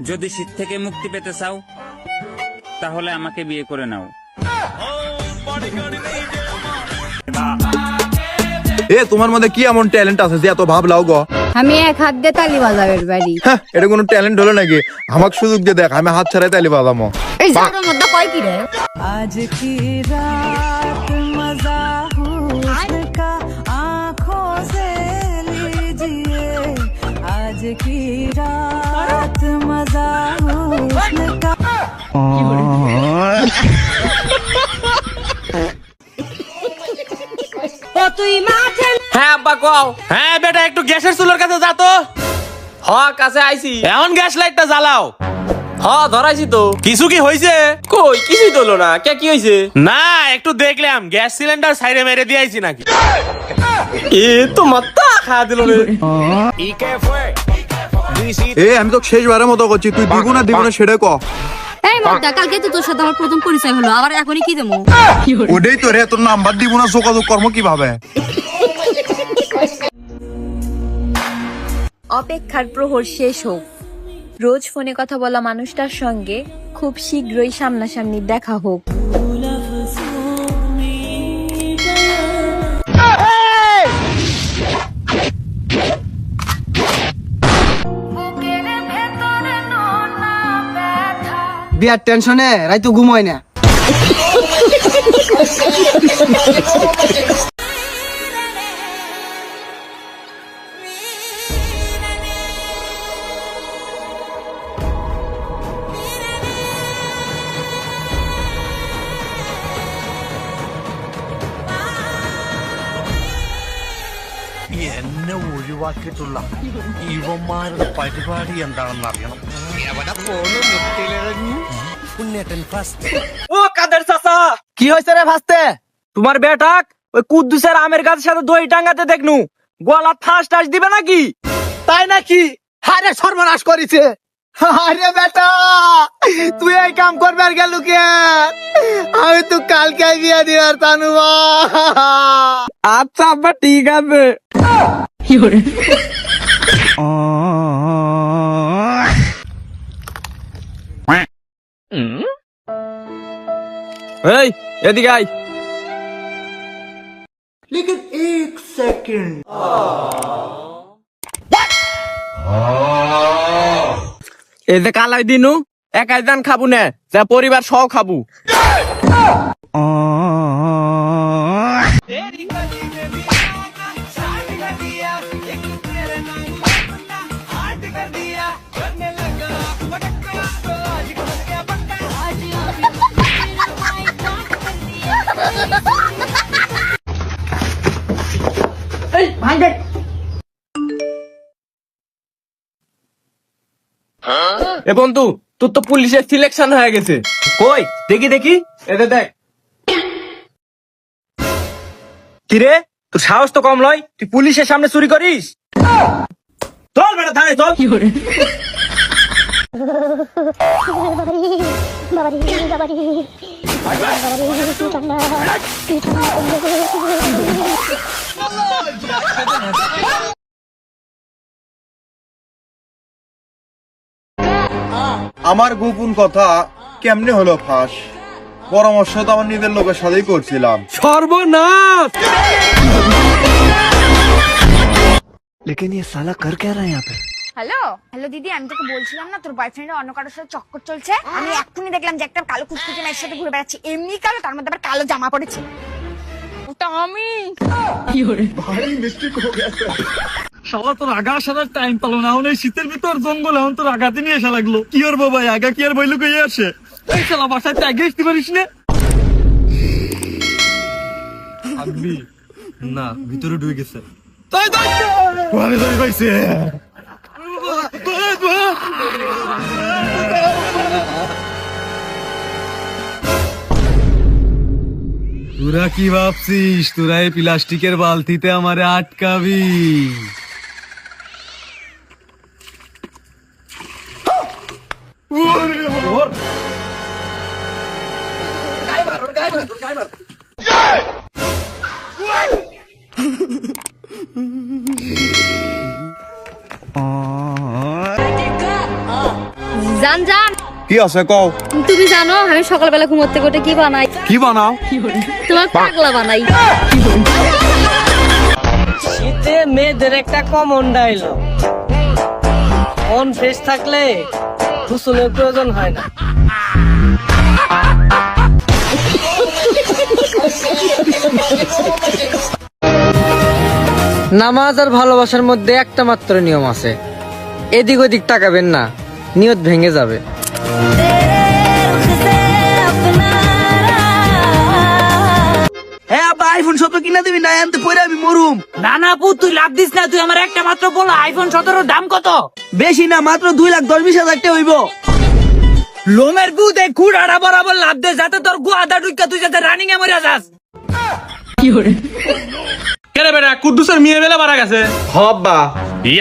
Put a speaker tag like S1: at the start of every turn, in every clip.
S1: যদি শীত থেকে মুক্তি পেতে চাও তাহলে আমাকে বিয়ে করে নাও।
S2: তোমার মধ্যে কি এমন ট্যালেন্ট আছে যে এত ভাব লাও গো?
S3: আমি এক হাত দিয়ে তালি বাজাবের বাড়ি।
S2: হ্যাঁ, এটা কোনো ট্যালেন্ট হলো নাকি? আমাকে সুযোগ দিয়ে দেখ, আমি হাত ছাড়াই তালি বাজামো।
S3: এই জায়গার মধ্যে কয় কি রে?
S4: आज की रात मजा हुस्न का आँखों से लीजिए आज की रात मजा हुस्न का
S5: হ্যাঁ আব্বা কও। হ্যাঁ বেটা একটু গ্যাসের চুলার কাছে যা তো। হ কাছে আইছি। এখন গ্যাস লাইটটা জ্বালাও। হ ধরাইছি তো। কিছু কি হইছে? কই কিছুই তো হলো না। কে কি হইছে? না একটু দেখলাম গ্যাস সিলিন্ডার সাইডে মেরে দিয়ে আইছি নাকি। এ তো মাথা খা দিল রে।
S2: আমি তো শেষবারের মতো করছি, তুই দিব না সেটা ক।
S3: এই মদ্দা, কালকে তো তোর সাথে আমার প্রথম পরিচয় হলো, আবার এখনই কি দেবো?
S2: ওটাই তো রে, তোর নাম্বার দিব না, যোগাযোগ কর্ম কিভাবে?
S6: অপেক্ষার প্রহর শেষ হোক, রোজ ফোনে কথা বলা মানুষটার সঙ্গে খুব শীঘ্রই সামনাসামনি দেখা হোক।
S7: বিয়ার টেনশনে রাইতো ঘুমায় না।
S8: എന്നെ ഒഴിവാക്കിയിട്ടുള്ള ഇവന്മാരുടെ പരിപാടി എന്താണെന്ന് അറിയണം. എവിടെ പോലും മുട്ടിലിറങ്ങി പുണ്യട്ടൻ ഫസ്റ്റ്.
S5: ও কাদের চাচা,
S7: কি হয়েছে রে ভাসতে?
S5: তোমার বেটাক ওই কুদ্দুসের আমের গাছের সাথে দই টাঙ্গাতে দেখনু, গলা ঠাস ঠাস দিবে নাকি?
S7: তাই নাকি? আরে সর্বনাশ করেছে। আরে বেটা, তুই এই কাম করবে আর গেল কে? আমি তো কালকে বিয়ে দিবার তানু।
S5: আচ্ছা আব্বা ঠিক আছে। এই এদিকে আয়। এই যে কালাই দিনু একাই দান খাবো না, যা পরিবার সহ খাবো। এ বন্ধু, তোর তো পুলিশের সিলেকশন হয়ে গেছে। কই দেখি দেখি, এতে দেখ। কিরে তোর সাহস তো কম নয়, তুই পুলিশের সামনে চুরি করিস? চল বেটা থানায় চল।
S2: আমার গোপন কথা কেমনে হলো ফাঁস? পরামর্শ তো আমার নিজের লোকের সাথেই করছিলাম।
S5: সর্বনাশ!
S8: लेकिन ये साला कर क्या रहा है यहाँ पे?
S9: হ্যালো হ্যালো দিদি, আমি তোকে বলছিলাম না তোর বয়ফ্রেন্ডের অন্য কারোর সাথে চক্কর চলছে। আমি এক্ষুনি দেখলাম যে একটা কালো কুচকুচে মেয়ের সাথে ঘুরে বেড়াচ্ছে, এমনি কালো, তার মধ্যে আবার কালো জামা পড়েছে। ওটা আমি।
S5: শালা তোর আগা আসার টাইম পেলো না, এই শীতের ভিতর জঙ্গল এখন তোর আগাতে নিয়ে আসা লাগলো। কি করবো ভাই, আগা কি আর বইলো কই আসে? এই শালা বাসায় আগে আসতে পারিস না? আগবি না, ভিতরে ঢুকে গেছে। তাই তাই পাইছে। তোরা কি ভাবছিস তোরা এই প্লাস্টিকের বালতিতে আমারে আটকাবি?
S3: জান জান,
S2: কি আছে কও?
S3: তুমি জানো আমি সকালবেলা ঘুমোতে কোটে কি বানাই?
S2: কি বানাও?
S3: তোমার পাগলা বানাই।
S7: শীতে মেয়েদের একটা কমন ডায়লগ, মন ফ্রেশ থাকলে গোসলের প্রয়োজন হয় না। নামাজ আর ভালোবাসার মধ্যে একটা মাত্র নিয়ম আছে, এদিক ওদিক তাকাবেন না, নিয়ত ভেঙে যাবে। হ্যাঁ আব্বা, আইফোন 17 কিনা দিবি না? আনতে পরে আমি মরুম।
S5: না না আপু, তুই লাভ দিস না, তুই আমার একটা মাত্র বল, আইফোন 17 দাম কত?
S7: বেশি না, মাত্র 2,10,20,000 টাকা হইব।
S5: লোমের বুদে কুড়াড়া বরাবর লাভ দে, যাতে তোর গুয়াদা ঢুকা তুই যাতে রানিং এ মরে যাস।
S10: কেরে বেটা কুদ্দুসের মেয়ে বেলা মারা গেছে।
S2: হব্বা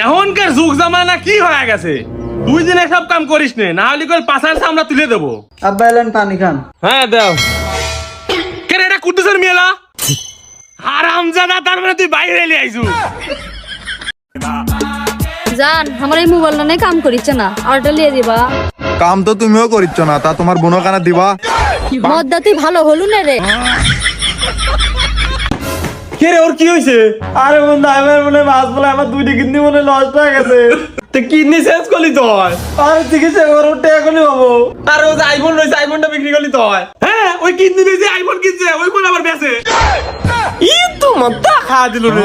S10: এখনকার যুগ জামানা কি হয়ে গেছে, তুই দিন সব কাম করিস নে, না হলে কল পাশার আমরা তুলে দেবো।
S7: আব্বা এলেন, পানি খান।
S10: হ্যাঁ দাও। কেরে এটা কুদ্দুসের মেয়েলা হারামজাদা, তার মানে তুই বাইরে এলি আইছু।
S3: জান, আমার এই মোবাইলটা নিয়ে কাম করিচ্ছে না, অর্ডার লিয়ে দিবা।
S2: কাম তো তুমিও করিচ্ছ না, তা তোমার বোনো কানা দিবা?
S3: মদ্দা তুই ভালো হলু না রে।
S10: কেরে ওর কি হয়েছে? আরে বন্ধু, আমার মনে মাছ বলে আমার 2টি কিডনি মনে লস হয়ে গেছে। তো কিডনি শেষ করলি তো হয়, আর চিকিৎসা করো টাকা করলি পাবো। আর ও যে আইফোন রয়েছে, আইফোনটা বিক্রি করলি তো হয়। হ্যাঁ, ওই কিডনি রয়েছে, আইফোন কিনছে, ওই ফোন আবার বেচে। ই তো মাথা খাওয়া দিল রে।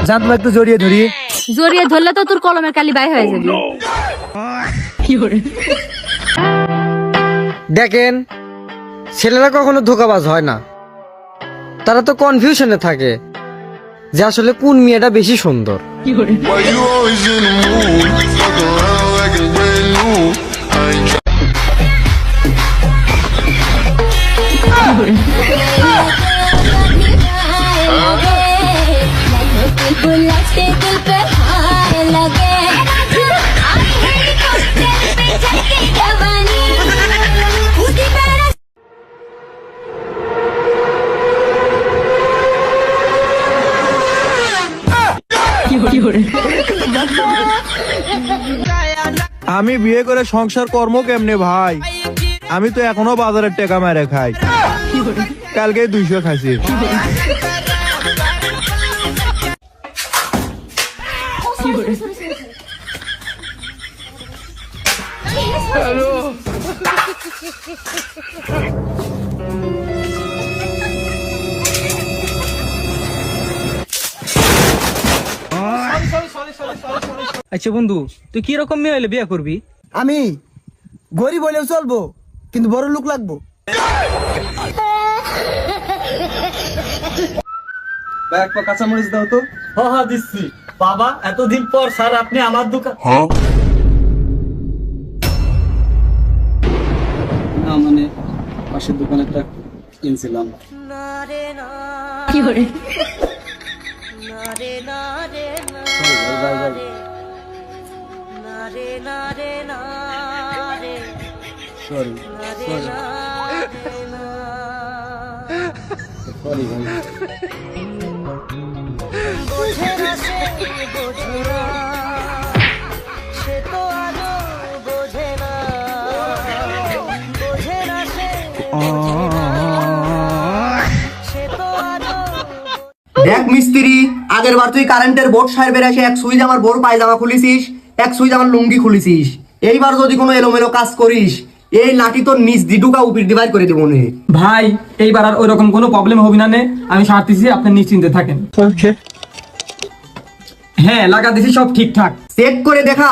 S7: জান, তোমার একটু জড়িয়ে ধরি।
S3: জড়িয়ে ধরলে তো তোর কলমের কালি বাই হয়ে যাবে।
S7: দেখেন, ছেলেরা কখনো ধোকাবাজ হয় না, তারা তো কনফিউশনে থাকে যে আসলে কোন মেয়েটা বেশি সুন্দর।
S2: আমি বিয়ে করে সংসার কর্ম কেমনে ভাই? আমি তো এখনো বাজারের টাকা মেরে খাই, কালকে 200 খাইছি।
S7: আচ্ছা বন্ধু, তুই কি রকম মেয়ে হলে বিয়ে করবি? আমি গরিব হলেও চলবো, কিন্তু বড় লোক লাগবো। কাঁচামরিচ দাও তো। হ্যাঁ দিচ্ছি। বাবা, এতদিন পর স্যার আপনি আমার দোকান। না মানে পাশের দোকানেরটা কিনছিলাম।
S3: কি করে?
S7: সরি সরি সরি ভাই।
S11: দেখ মিস্ত্রি, আগের বার তুই কারেন্টের বোর্ড সাহেবের এসে এক সুইচ আমার বোর পায়জামা খুলিছিস, এক সুইচ আমার লুঙ্গি খুলিছিস। এইবার যদি কোনো এলোমেলো কাজ করিস, এই লাঠি তোর নিচ দিডুকা উপর ডিভাইড করে দেবো নে।
S7: ভাই, এইবার আর ওইরকম কোনো প্রবলেম হবে না নে, আমি সারতেছি, আপনি নিশ্চিন্তে থাকেন। হ্যাঁ, লাগা দিছি, সব ঠিকঠাক।
S11: চেক করে দেখা।